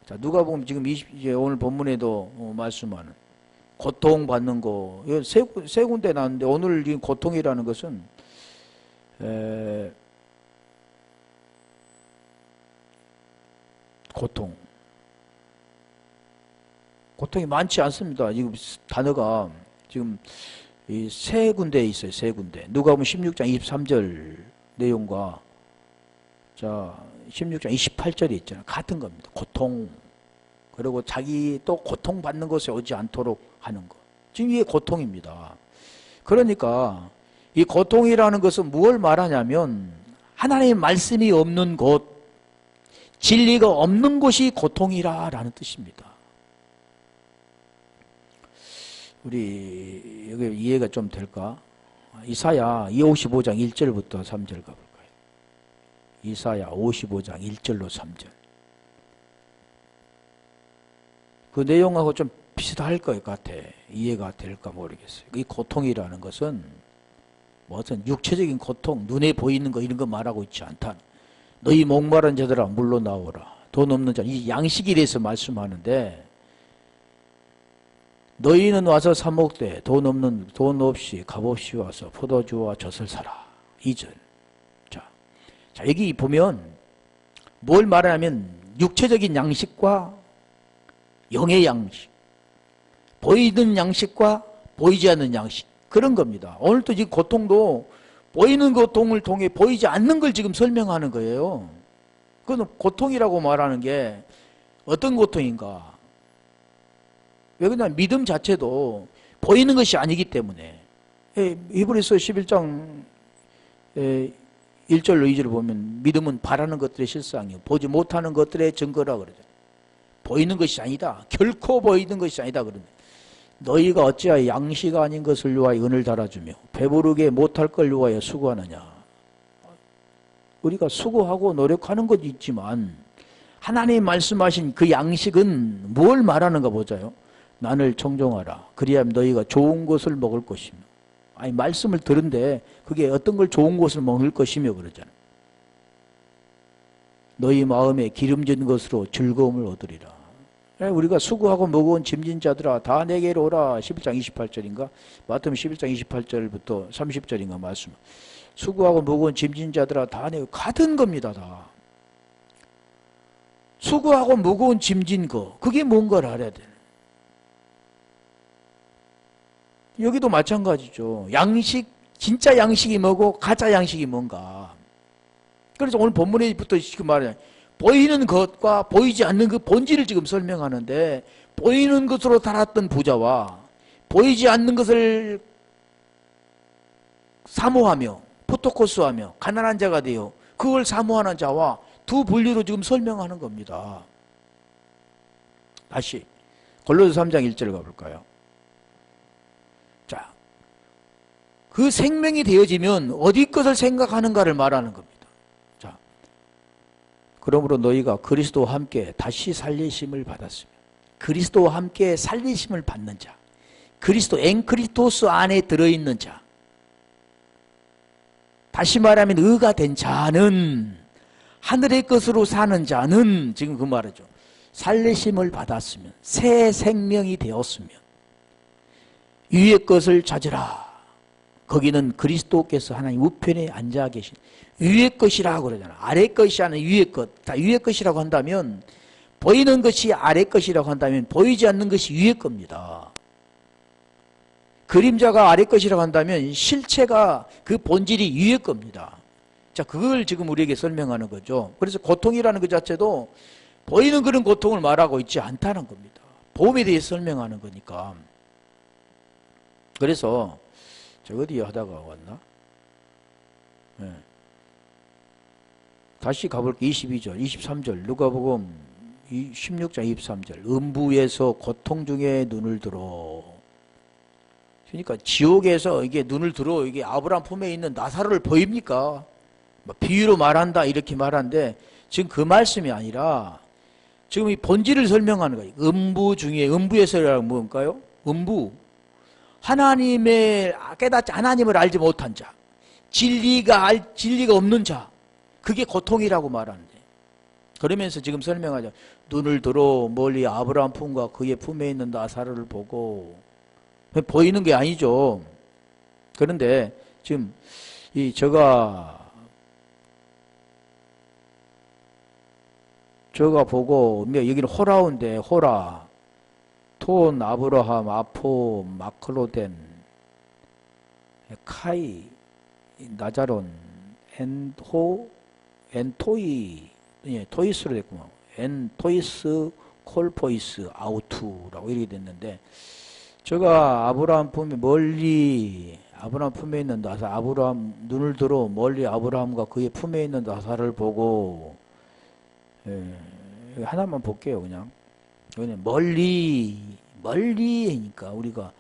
자, 누가복음 지금 오늘 본문에도 말씀하는 고통받는 거, 이거 세 군데 나왔는데 오늘 이 고통이라는 것은 고통이 많지 않습니다. 지금 단어가 지금 이 세 군데에 있어요. 세 군데. 누가복음 16장 23절 내용과 자 16장 28절이 있잖아요. 같은 겁니다. 고통. 그리고 자기 또 고통받는 것에 오지 않도록 하는 것. 지금 이게 고통입니다. 그러니까 이 고통이라는 것은 무엇을 말하냐면 하나님의 말씀이 없는 곳, 진리가 없는 곳이 고통이라는 뜻입니다. 우리 여기 이해가 좀 될까? 이사야 55장 1절부터 3절 가볼까요? 이사야 55장 1절로 3절. 그 내용하고 좀 비슷할 것 같아. 이해가 될까 모르겠어요. 이 고통이라는 것은 무슨 육체적인 고통, 눈에 보이는 거 이런 거 말하고 있지 않다. 너희 목마른 자들아 물로 나오라. 돈 없는 자, 이 양식에 대해서 말씀하는데 너희는 와서 사 먹되 돈 없이 값없이 와서 포도주와 젖을 사라. 2절. 자, 여기 보면 뭘 말하냐면 육체적인 양식과 영의 양식, 보이는 양식과 보이지 않는 양식, 그런 겁니다. 오늘도 지금 고통도 보이는 고통을 통해 보이지 않는 걸 지금 설명하는 거예요. 그건 고통이라고 말하는 게 어떤 고통인가? 왜 그러냐? 믿음 자체도 보이는 것이 아니기 때문에. 히브리서 11장 1절로 2절을 보면 믿음은 바라는 것들의 실상이요 보지 못하는 것들의 증거라 그러죠. 보이는 것이 아니다. 결코 보이는 것이 아니다. 그러네. 너희가 어찌하여 양식 아닌 것을 위하여 은을 달아주며 배부르게 못할 걸 위하여 수고하느냐. 우리가 수고하고 노력하는 것도 있지만 하나님이 말씀하신 그 양식은 뭘 말하는가 보자요. 난을 청종하라. 그리하면 너희가 좋은 것을 먹을 것이며. 아니 말씀을 들은데 그게 어떤 걸 좋은 것을 먹을 것이며 그러잖아요. 너희 마음에 기름진 것으로 즐거움을 얻으리라. 우리가 수고하고 무거운 짐진 자들아 다 내게로 오라. 11장 28절인가? 마태복음 11장 28절부터 30절인가 말씀. 수고하고 무거운 짐진 자들아 다 내게 같은 겁니다. 다. 수고하고 무거운 짐진 거 그게 뭔가를 알아야 돼. 여기도 마찬가지죠. 양식, 진짜 양식이 뭐고 가짜 양식이 뭔가. 그래서 오늘 본문에부터 지금 말해요. 보이는 것과 보이지 않는 그 본질을 지금 설명하는데 보이는 것으로 살았던 부자와 보이지 않는 것을 사모하며 포토코스하며 가난한 자가 되어 그걸 사모하는 자와 두 분류로 지금 설명하는 겁니다. 다시 골로새 3장 1절 가볼까요? 자, 그 생명이 되어지면 어디 것을 생각하는가를 말하는 겁니다. 자, 그러므로 너희가 그리스도와 함께 다시 살리심을 받았으면, 그리스도와 함께 살리심을 받는 자, 그리스도 엔크리토스 안에 들어있는 자, 다시 말하면 의가 된 자는, 하늘의 것으로 사는 자는, 지금 그 말이죠. 살리심을 받았으면, 새 생명이 되었으면 위의 것을 찾으라. 거기는 그리스도께서 하나님 우편에 앉아 계신 위의 것이라고 그러잖아. 아래 것이 아닌 위의 것. 다 위의 것이라고 한다면, 보이는 것이 아래 것이라고 한다면 보이지 않는 것이 위의 겁니다. 그림자가 아래 것이라고 한다면 실체가, 그 본질이 위의 겁니다. 자, 그걸 지금 우리에게 설명하는 거죠. 그래서 고통이라는 것 자체도 보이는 그런 고통을 말하고 있지 않다는 겁니다. 보험에 대해서 설명하는 거니까. 그래서 저 어디 하다가 왔나? 네. 다시 가볼게요. 22절, 23절 누가복음 16장 23절. 음부에서 고통 중에 눈을 들어. 그러니까 지옥에서 이게 눈을 들어, 이게 아브라함 품에 있는 나사로를 보입니까? 비유로 말한다 이렇게 말하는데 지금 그 말씀이 아니라 지금 이 본질을 설명하는 거예요. 음부 중에, 음부에서라는 뭔가요? 음부. 하나님의 깨닫지, 하나님을 알지 못한 자, 진리가 없는 자, 그게 고통이라고 말하는데, 그러면서 지금 설명하죠. 눈을 들어 멀리 아브라함 품과 그의 품에 있는 나사로를 보고. 보이는 게 아니죠. 그런데 지금 저가 보고, 여기는 호라운데, 호라, 톤, 아브라함, 아포, 마클로덴, 카이, 나자론, 엔토이, 토이스로 됐구만. 엔토이스, 콜포이스, 아우투라고 이렇게 됐는데, 저가 아브라함 품에 멀리, 아브라함 품에 있는 나사, 아브라함 눈을 들어 멀리 아브라함과 그의 품에 있는 나사를 보고, 하나만 볼게요. 그냥 멀리 하니까 우리가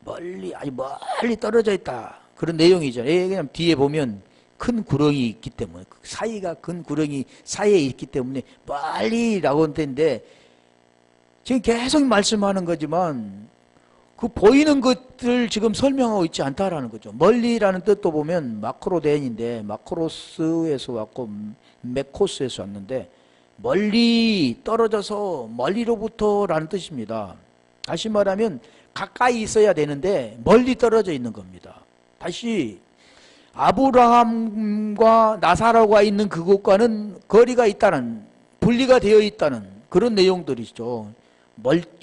멀리, 아주 멀리 떨어져 있다, 그런 내용이잖아요. 그냥 뒤에 보면 큰 구렁이 있기 때문에, 사이가 큰 구렁이 사이에 있기 때문에 멀리라고 하는데, 지금 계속 말씀하는 거지만 그 보이는 것들 지금 설명하고 있지 않다라는 거죠. 멀리라는 뜻도 보면 마크로덴인데, 마크로스에서 왔고 메코스에서 왔는데, 멀리 떨어져서 멀리로부터라는 뜻입니다. 다시 말하면 가까이 있어야 되는데 멀리 떨어져 있는 겁니다. 다시 아브라함과 나사로가 있는 그곳과는 거리가 있다는, 분리가 되어 있다는 그런 내용들이죠.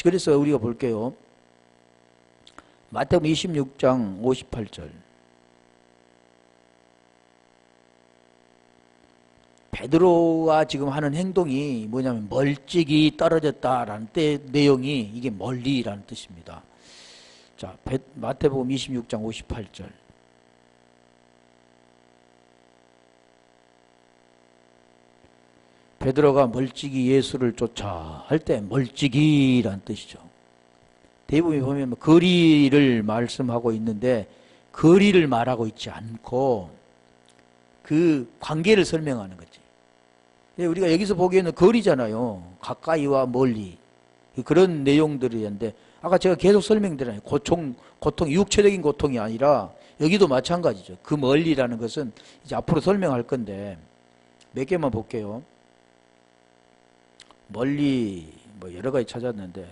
그래서 우리가 볼게요. 마태복음 26장 58절. 베드로가 지금 하는 행동이 뭐냐면 멀찍이 떨어졌다라는 내용이, 이게 멀리라는 뜻입니다. 자, 마태복음 26장 58절. 베드로가 멀찍이 예수를 쫓아 할 때 멀찍이라는 뜻이죠. 대부분 보면 거리를 말씀하고 있는데 거리를 말하고 있지 않고 그 관계를 설명하는 거지. 우리가 여기서 보기에는 거리잖아요. 가까이와 멀리. 그런 내용들이었는데, 아까 제가 계속 설명드렸잖아요. 고통, 육체적인 고통이 아니라 여기도 마찬가지죠. 그 멀리라는 것은 이제 앞으로 설명할 건데, 몇 개만 볼게요. 멀리, 여러 가지 찾았는데,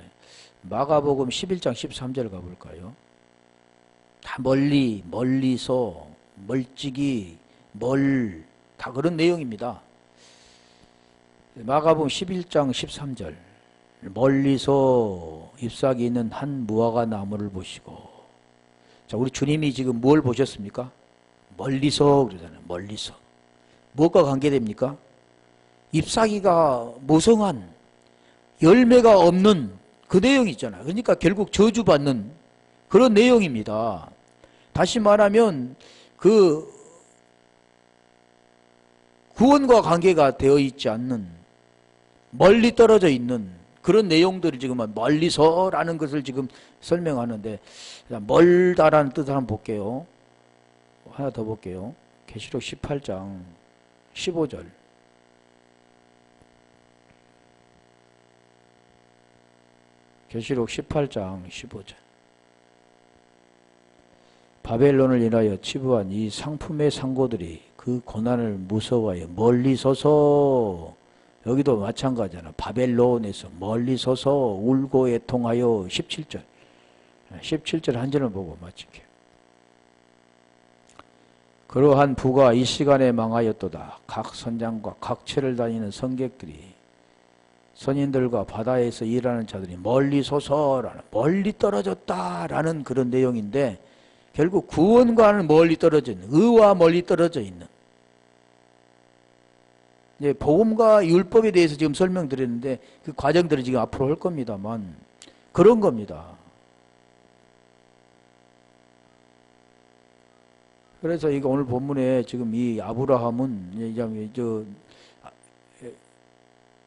마가복음 11장 13절 가볼까요? 다 멀리, 멀리서, 멀찍이, 다 그런 내용입니다. 마가복음 11장 13절. 멀리서 잎사귀 있는 한 무화과 나무를 보시고. 자, 우리 주님이 지금 뭘 보셨습니까? 멀리서 그러잖아요. 멀리서. 무엇과 관계됩니까? 잎사귀가 모성한, 열매가 없는 그 내용이 있잖아요. 그러니까 결국 저주받는 그런 내용입니다. 다시 말하면 그 구원과 관계가 되어 있지 않는, 멀리 떨어져 있는 그런 내용들을 지금 멀리서라는 것을 지금 설명하는데, 멀다라는 뜻을 한번 볼게요. 하나 더 볼게요. 계시록 18장 15절. 계시록 18장 15절. 바벨론을 인하여 치부한 이 상품의 상고들이 그 고난을 무서워하여 멀리 서서, 여기도 마찬가지잖아. 바벨론에서 멀리 서서 울고 애통하여. 17절. 17절 한 절을 보고 마칠게요. 그러한 부가 이 시간에 망하였도다. 각 선장과 각 채를 다니는 선객들이, 선인들과 바다에서 일하는 자들이 멀리 서서라는, 멀리 떨어졌다라는 그런 내용인데, 결국 구원과는 멀리 떨어져 있는, 의와 멀리 떨어져 있는, 이제 복음과 율법에 대해서 지금 설명드렸는데 그 과정들을 지금 앞으로 할 겁니다만 그런 겁니다. 그래서 이거 오늘 본문에 지금 이 아브라함은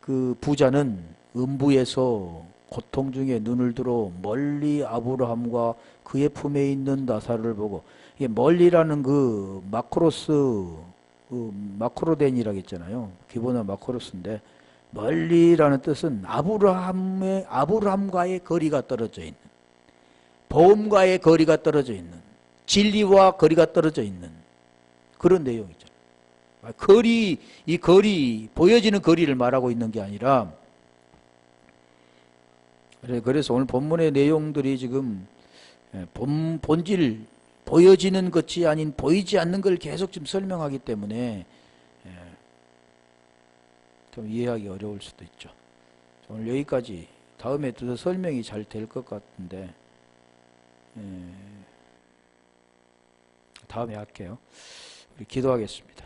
그 부자는 음부에서 고통 중에 눈을 들어 멀리 아브라함과 그의 품에 있는 나사를 보고, 이게 멀리라는 그 마크로덴이라고 했잖아요. 기본은 마크로스인데, 멀리라는 뜻은 아브라함과의 거리가 떨어져 있는, 복음과의 거리가 떨어져 있는, 진리와 거리가 떨어져 있는 그런 내용이죠. 이 거리, 보여지는 거리를 말하고 있는 게 아니라, 그래서 오늘 본문의 내용들이 지금 본질, 보여지는 것이 아닌 보이지 않는 걸 계속 지금 설명하기 때문에 좀 이해하기 어려울 수도 있죠. 오늘 여기까지, 다음에 더 설명이 잘 될 것 같은데 다음에 할게요. 우리 기도하겠습니다.